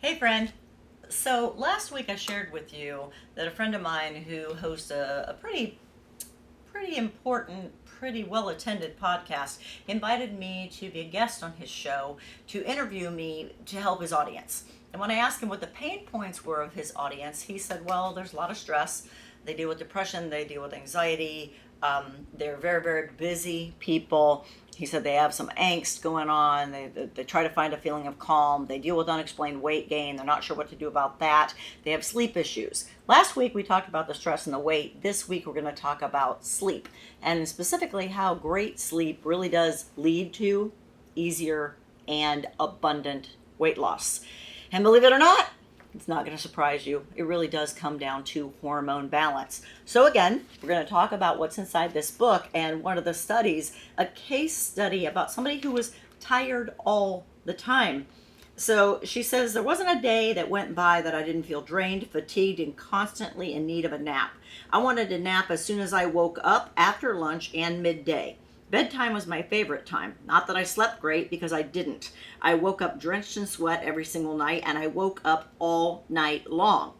Hey friend. So last week I shared with you that a friend of mine who hosts a pretty important, pretty well attended podcast invited me to be a guest on his show to interview me to help his audience. And when I asked him what the pain points were of his audience, he said, well, there's a lot of stress. They deal with depression, they deal with anxiety. They're very, very busy people. He said they have some angst going on. They try to find a feeling of calm. They deal with unexplained weight gain. They're not sure what to do about that. They have sleep issues. Last week we talked about the stress and the weight. This week we're going to talk about sleep, and specifically how great sleep really does lead to easier and abundant weight loss. And believe it or not, it's not going to surprise you. It really does come down to hormone balance. So again, we're going to talk about what's inside this book, and one of the studies, a case study about somebody who was tired all the time. So she says, there wasn't a day that went by that I didn't feel drained, fatigued, and constantly in need of a nap. I wanted to nap as soon as I woke up, after lunch, and midday. Bedtime was my favorite time. Not that I slept great, because I didn't. I woke up drenched in sweat every single night, and I woke up all night long.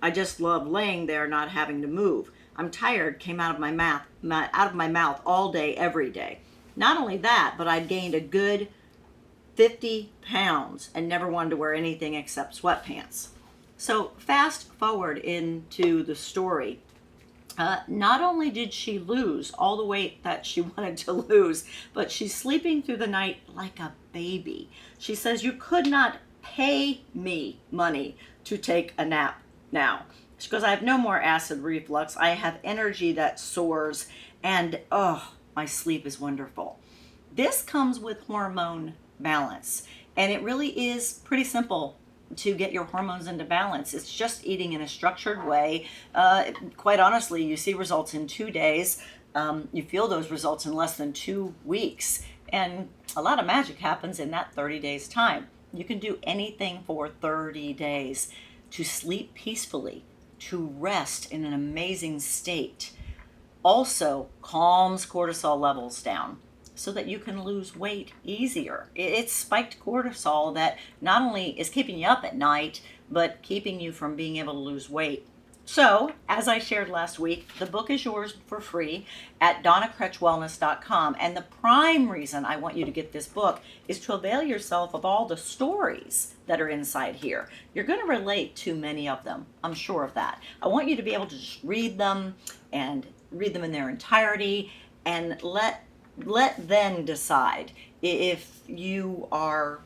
I just love laying there not having to move. I'm tired came out of my mouth all day, every day. Not only that, but I'd gained a good 50 pounds and never wanted to wear anything except sweatpants. So fast forward into the story. Not only did she lose all the weight that she wanted to lose, but she's sleeping through the night like a baby. She says, you could not pay me money to take a nap now. She goes, I have no more acid reflux. I have energy that soars, and oh, my sleep is wonderful. This comes with hormone balance, and it really is pretty simple to get your hormones into balance. It's just eating in a structured way. Quite honestly, you see results in 2 days. You feel those results in less than 2 weeks. And a lot of magic happens in that 30 days time. You can do anything for 30 days to sleep peacefully, to rest in an amazing state. Also calms cortisol levels down, so that you can lose weight easier. It's spiked cortisol that not only is keeping you up at night, but keeping you from being able to lose weight. So, as I shared last week, the book is yours for free at donnacretchwellness.com. And the prime reason I want you to get this book is to avail yourself of all the stories that are inside here. You're going to relate to many of them. I'm sure of that. I want you to be able to just read them and read them in their entirety, and let them decide if you are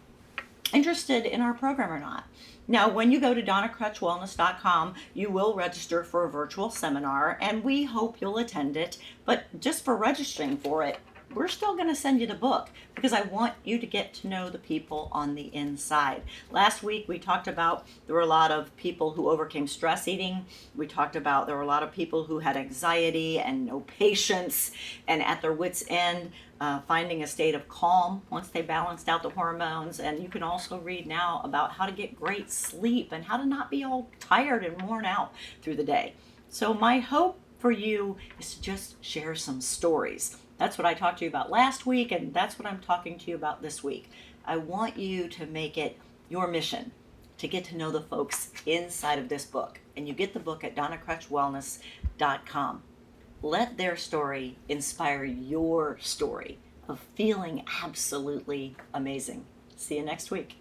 interested in our program or not. Now, when you go to donnacretchwellness.com, you will register for a virtual seminar, and we hope you'll attend it. But just for registering for it, we're still going to send you the book, because I want you to get to know the people on the inside. Last week we talked about there were a lot of people who overcame stress eating. We talked about there were a lot of people who had anxiety and no patience and at their wits' end, finding a state of calm once they balanced out the hormones. And you can also read now about how to get great sleep and how to not be all tired and worn out through the day. So my hope for you is to just share some stories. That's what I talked to you about last week, and that's what I'm talking to you about this week. I want you to make it your mission to get to know the folks inside of this book. And you get the book at donnacretchwellness.com. Let their story inspire your story of feeling absolutely amazing. See you next week.